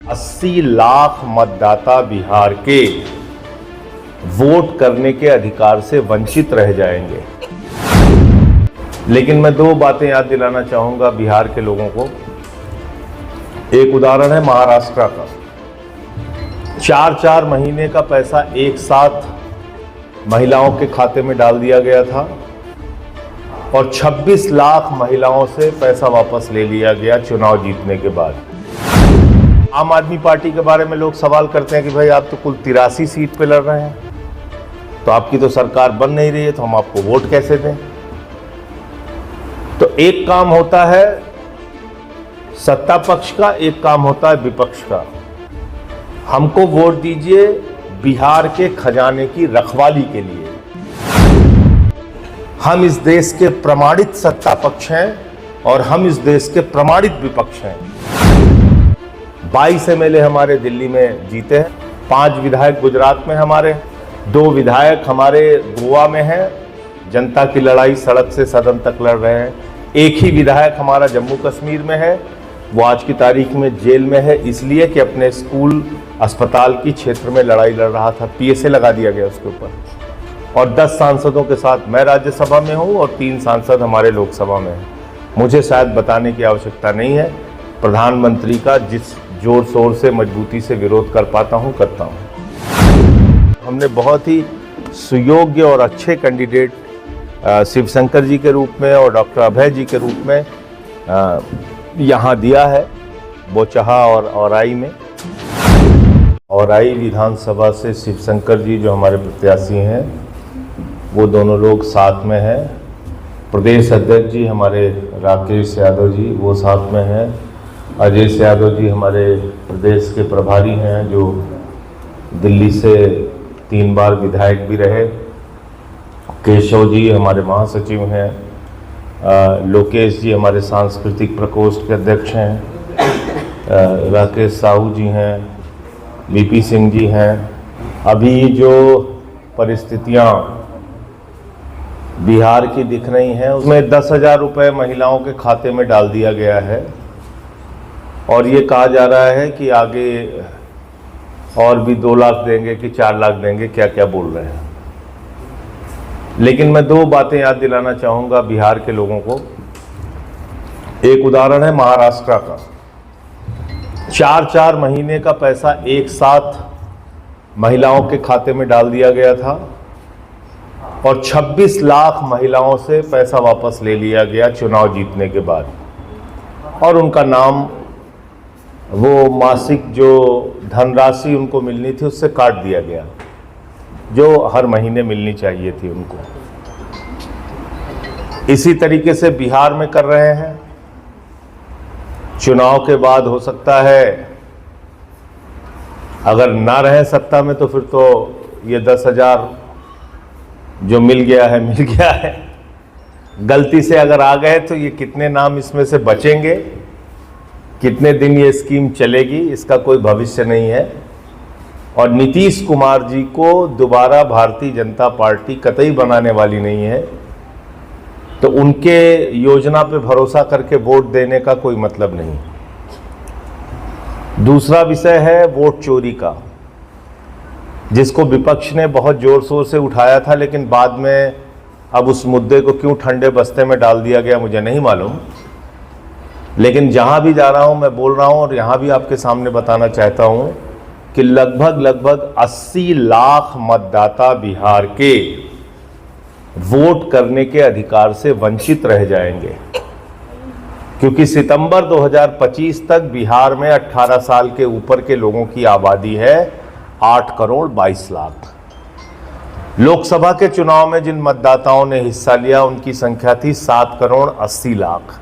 80 लाख मतदाता बिहार के वोट करने के अधिकार से वंचित रह जाएंगे। लेकिन मैं दो बातें याद दिलाना चाहूंगा बिहार के लोगों को। एक उदाहरण है महाराष्ट्र का। 4-4 महीने का पैसा एक साथ महिलाओं के खाते में डाल दिया गया था और 26 लाख महिलाओं से पैसा वापस ले लिया गया चुनाव जीतने के बाद। आम आदमी पार्टी के बारे में लोग सवाल करते हैं कि भाई आप तो कुल 83 सीट पे लड़ रहे हैं, तो आपकी तो सरकार बन नहीं रही है, तो हम आपको वोट कैसे दें। तो एक काम होता है सत्ता पक्ष का, एक काम होता है विपक्ष का। हमको वोट दीजिए बिहार के खजाने की रखवाली के लिए। हम इस देश के प्रमाणित सत्ता पक्ष हैं और हम इस देश के प्रमाणित विपक्ष हैं। 22 एमएलए हमारे दिल्ली में जीते हैं, 5 विधायक गुजरात में हमारे, 2 विधायक हमारे गोवा में हैं, जनता की लड़ाई सड़क से सदन तक लड़ रहे हैं। एक ही विधायक हमारा जम्मू कश्मीर में है, वो आज की तारीख में जेल में है इसलिए कि अपने स्कूल अस्पताल की क्षेत्र में लड़ाई लड़ रहा था, पीएसए लगा दिया गया उसके ऊपर। और 10 सांसदों के साथ मैं राज्यसभा में हूँ और 3 सांसद हमारे लोकसभा में हैं। मुझे शायद बताने की आवश्यकता नहीं है, प्रधानमंत्री का जिस जोर शोर से मजबूती से विरोध कर पाता हूँ करता हूँ। हमने बहुत ही सुयोग्य और अच्छे कैंडिडेट शिवशंकर जी के रूप में और डॉक्टर अभय जी के रूप में यहाँ दिया है, बोचहा और औराई में। औराई विधानसभा से शिवशंकर जी जो हमारे प्रत्याशी हैं वो दोनों लोग साथ में हैं। प्रदेश अध्यक्ष जी हमारे राकेश यादव जी वो साथ में हैं। अजय यादव जी हमारे प्रदेश के प्रभारी हैं जो दिल्ली से 3 बार विधायक भी रहे। केशव जी हमारे महासचिव हैं। लोकेश जी हमारे सांस्कृतिक प्रकोष्ठ के अध्यक्ष हैं। राकेश साहू जी हैं। बीपी सिंह जी हैं। अभी जो परिस्थितियां बिहार की दिख रही हैं उसमें 10,000 रुपये महिलाओं के खाते में डाल दिया गया है और ये कहा जा रहा है कि आगे और भी 2 लाख देंगे कि 4 लाख देंगे, क्या क्या बोल रहे हैं। लेकिन मैं 2 बातें याद दिलाना चाहूंगा बिहार के लोगों को। एक उदाहरण है महाराष्ट्र का। 4-4 महीने का पैसा एक साथ महिलाओं के खाते में डाल दिया गया था और 26 लाख महिलाओं से पैसा वापस ले लिया गया चुनाव जीतने के बाद। और उनका नाम, वो मासिक जो धनराशि उनको मिलनी थी उससे काट दिया गया, जो हर महीने मिलनी चाहिए थी उनको। इसी तरीके से बिहार में कर रहे हैं। चुनाव के बाद हो सकता है अगर ना रहे सत्ता में तो फिर तो ये 10,000 जो मिल गया है। गलती से अगर आ गए तो ये कितने नाम इसमें से बचेंगे, कितने दिन ये स्कीम चलेगी, इसका कोई भविष्य नहीं है। और नीतीश कुमार जी को दोबारा भारतीय जनता पार्टी कतई बनाने वाली नहीं है, तो उनके योजना पे भरोसा करके वोट देने का कोई मतलब नहीं। दूसरा विषय है वोट चोरी का, जिसको विपक्ष ने बहुत जोर शोर से उठाया था, लेकिन बाद में अब उस मुद्दे को क्यों ठंडे बस्ते में डाल दिया गया मुझे नहीं मालूम। लेकिन जहां भी जा रहा हूं मैं बोल रहा हूं और यहां भी आपके सामने बताना चाहता हूं कि लगभग 80 लाख मतदाता बिहार के वोट करने के अधिकार से वंचित रह जाएंगे, क्योंकि सितंबर 2025 तक बिहार में 18 साल के ऊपर के लोगों की आबादी है 8 करोड़ 22 लाख। लोकसभा के चुनाव में जिन मतदाताओं ने हिस्सा लिया उनकी संख्या थी 7 करोड़ 80 लाख।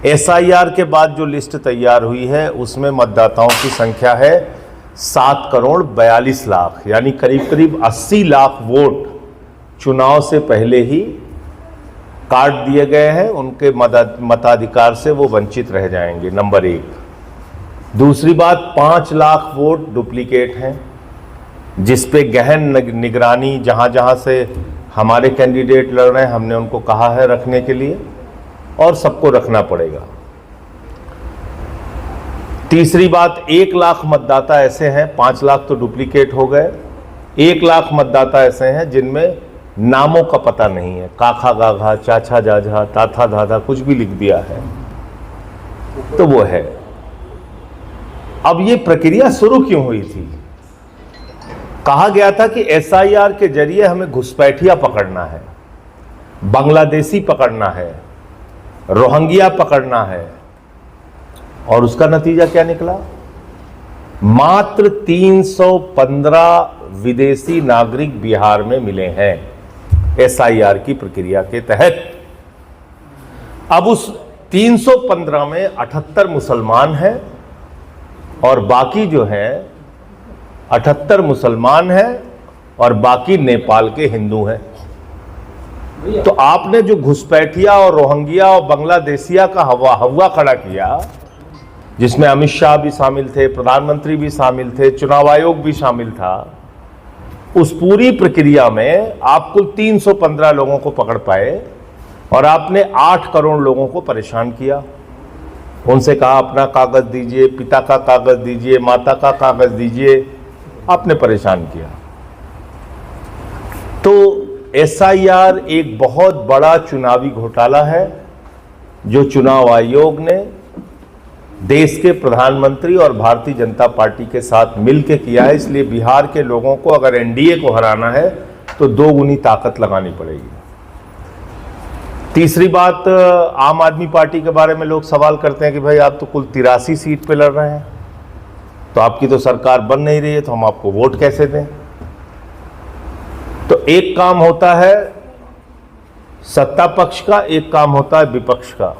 एसआईआर के बाद जो लिस्ट तैयार हुई है उसमें मतदाताओं की संख्या है 7 करोड़ 42 लाख, यानी करीब 80 लाख वोट चुनाव से पहले ही काट दिए गए हैं। उनके मताधिकार से वो वंचित रह जाएंगे, नंबर 1। दूसरी बात, 5 लाख वोट डुप्लीकेट हैं, जिस पे गहन निगरानी जहां जहां से हमारे कैंडिडेट लड़ रहे हैं हमने उनको कहा है रखने के लिए, और सबको रखना पड़ेगा। तीसरी बात, 1 लाख मतदाता ऐसे हैं, 5 लाख तो डुप्लीकेट हो गए, 1 लाख मतदाता ऐसे हैं जिनमें नामों का पता नहीं है। काखा गाघा, चाचा जाझा, ताथा दादा कुछ भी लिख दिया है तो वो है। अब ये प्रक्रिया शुरू क्यों हुई थी? कहा गया था कि एसआईआर के जरिए हमें घुसपैठिया पकड़ना है, बांग्लादेशी पकड़ना है, रोहिंग्या पकड़ना है, और उसका नतीजा क्या निकला? मात्र 315 विदेशी नागरिक बिहार में मिले हैं एसआईआर की प्रक्रिया के तहत। अब उस 315 में 78 मुसलमान हैं और बाकी जो हैं 78 मुसलमान हैं और बाकी नेपाल के हिंदू हैं। तो आपने जो घुसपैठिया और रोहिंग्या और बांग्लादेशिया का हवा खड़ा किया, जिसमें अमित शाह भी शामिल थे, प्रधानमंत्री भी शामिल थे, चुनाव आयोग भी शामिल था, उस पूरी प्रक्रिया में आप कुल 315 लोगों को पकड़ पाए और आपने 8 करोड़ लोगों को परेशान किया। उनसे कहा अपना कागज दीजिए, पिता का कागज दीजिए, माता का कागज दीजिए, आपने परेशान किया। तो एसआईआर एक बहुत बड़ा चुनावी घोटाला है जो चुनाव आयोग ने देश के प्रधानमंत्री और भारतीय जनता पार्टी के साथ मिलकर किया है। इसलिए बिहार के लोगों को अगर एनडीए को हराना है तो 2 गुनी ताकत लगानी पड़ेगी। तीसरी बात, आम आदमी पार्टी के बारे में लोग सवाल करते हैं कि भाई आप तो कुल 83 सीट पे लड़ रहे हैं, तो आपकी तो सरकार बन नहीं रही है, तो हम आपको वोट कैसे दें? तो एक काम होता है सत्ता पक्ष का, एक काम होता है विपक्ष का।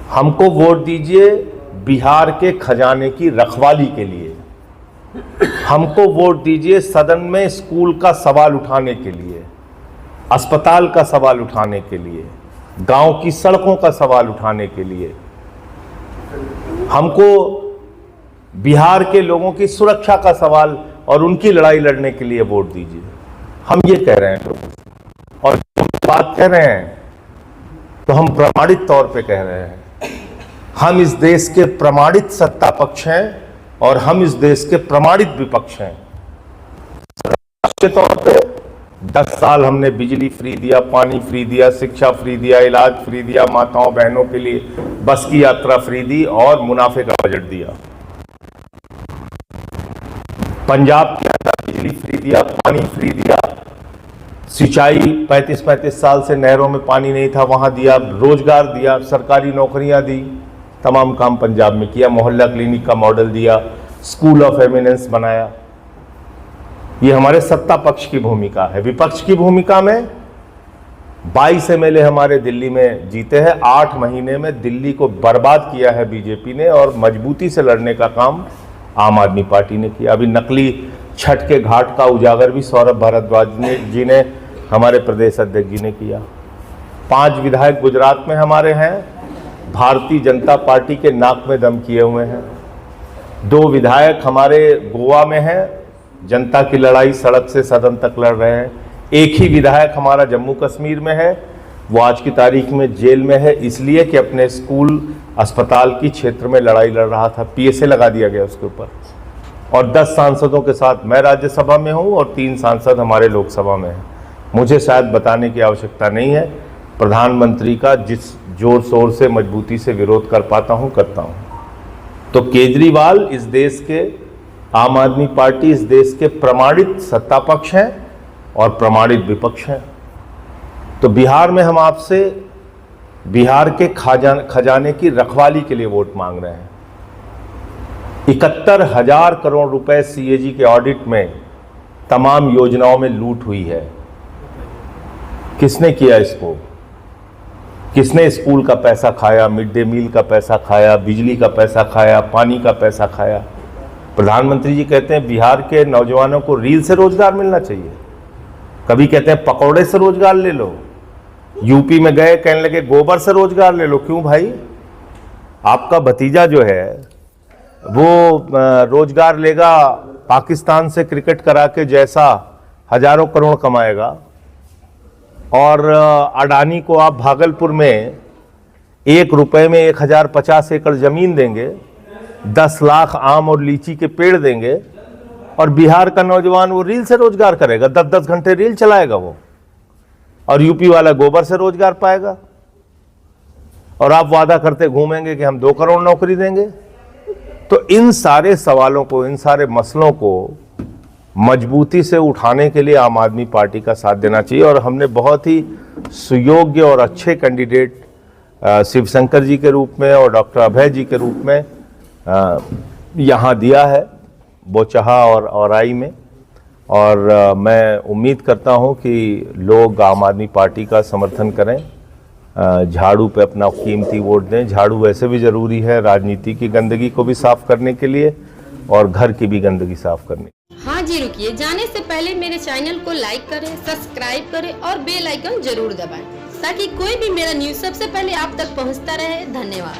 हमको वोट दीजिए बिहार के खजाने की रखवाली के लिए, हमको वोट दीजिए सदन में स्कूल का सवाल उठाने के लिए, अस्पताल का सवाल उठाने के लिए, गांव की सड़कों का सवाल उठाने के लिए, हमको बिहार के लोगों की सुरक्षा का सवाल और उनकी लड़ाई लड़ने के लिए वोट दीजिए। हम ये कह रहे हैं लोगों से, और जो बात कह रहे हैं तो हम प्रमाणित तौर पे कह रहे हैं। हम इस देश के प्रमाणित सत्ता पक्ष हैं और हम इस देश के प्रमाणित विपक्ष हैं। के तौर पे 10 साल हमने बिजली फ्री दिया, पानी फ्री दिया, शिक्षा फ्री दिया, इलाज फ्री दिया, माताओं बहनों के लिए बस की यात्रा फ्री दी और मुनाफे का बजट दिया। पंजाब के अंदर बिजली फ्री दिया, पानी फ्री दिया, सिंचाई 35-35 साल से नहरों में पानी नहीं था, वहां दिया, रोजगार दिया, सरकारी नौकरियां दी, तमाम काम पंजाब में किया, मोहल्ला क्लिनिक का मॉडल दिया, स्कूल ऑफ एमिनेंस बनाया। ये हमारे सत्ता पक्ष की भूमिका है। विपक्ष की भूमिका में 22 एमएलए हमारे दिल्ली में जीते हैं। 8 महीने में दिल्ली को बर्बाद किया है बीजेपी ने और मजबूती से लड़ने का काम आम आदमी पार्टी ने किया। अभी नकली छठ के घाट का उजागर भी सौरभ भारद्वाज जी ने हमारे प्रदेश अध्यक्ष जी ने किया। 5 विधायक गुजरात में हमारे हैं, भारतीय जनता पार्टी के नाक में दम किए हुए हैं। 2 विधायक हमारे गोवा में हैं, जनता की लड़ाई सड़क से सदन तक लड़ रहे हैं। एक ही विधायक हमारा जम्मू कश्मीर में है, वो आज की तारीख में जेल में है इसलिए कि अपने स्कूल अस्पताल की क्षेत्र में लड़ाई लड़ रहा था, पीएसए लगा दिया गया उसके ऊपर। और 10 सांसदों के साथ मैं राज्यसभा में हूँ और 3 सांसद हमारे लोकसभा में हैं। मुझे शायद बताने की आवश्यकता नहीं है, प्रधानमंत्री का जिस जोर शोर से मजबूती से विरोध कर पाता हूँ करता हूँ। तो केजरीवाल इस देश के, आम आदमी पार्टी इस देश के प्रमाणित सत्ता पक्ष हैं और प्रमाणित विपक्ष हैं। तो बिहार में हम आपसे बिहार के खजाने की रखवाली के लिए वोट मांग रहे हैं। 71,000 करोड़ रुपए सीएजी के ऑडिट में तमाम योजनाओं में लूट हुई है। किसने किया इसको? किसने स्कूल का पैसा खाया, मिड डे मील का पैसा खाया, बिजली का पैसा खाया, पानी का पैसा खाया? प्रधानमंत्री जी कहते हैं बिहार के नौजवानों को रील से रोजगार मिलना चाहिए, कभी कहते हैं पकौड़े से रोजगार ले लो, यूपी में गए कहने लगे गोबर से रोजगार ले लो। क्यों भाई? आपका भतीजा जो है वो रोजगार लेगा पाकिस्तान से क्रिकेट करा के जैसा हजारों करोड़ कमाएगा, और अडानी को आप भागलपुर में 1 रुपए में 1050 एकड़ जमीन देंगे 10 लाख आम और लीची के पेड़ देंगे और बिहार का नौजवान वो रील से रोजगार करेगा, 10-10 घंटे रील चलाएगा वो, और यूपी वाला गोबर से रोजगार पाएगा। और आप वादा करते घूमेंगे कि हम 2 करोड़ नौकरी देंगे। तो इन सारे सवालों को, इन सारे मसलों को मजबूती से उठाने के लिए आम आदमी पार्टी का साथ देना चाहिए। और हमने बहुत ही सुयोग्य और अच्छे कैंडिडेट शिवशंकर जी के रूप में और डॉक्टर अभय जी के रूप में यहाँ दिया है, बोचहा और औराई में। और मैं उम्मीद करता हूँ कि लोग आम आदमी पार्टी का समर्थन करें, झाड़ू पे अपना कीमती वोट दें। झाड़ू वैसे भी ज़रूरी है राजनीति की गंदगी को भी साफ करने के लिए और घर की भी गंदगी साफ करने। हाँ जी, रुकिए, जाने से पहले मेरे चैनल को लाइक करें, सब्सक्राइब करें और बेल आइकन जरूर दबाएं ताकि कोई भी मेरा न्यूज़ सबसे पहले आप तक पहुंचता रहे। धन्यवाद।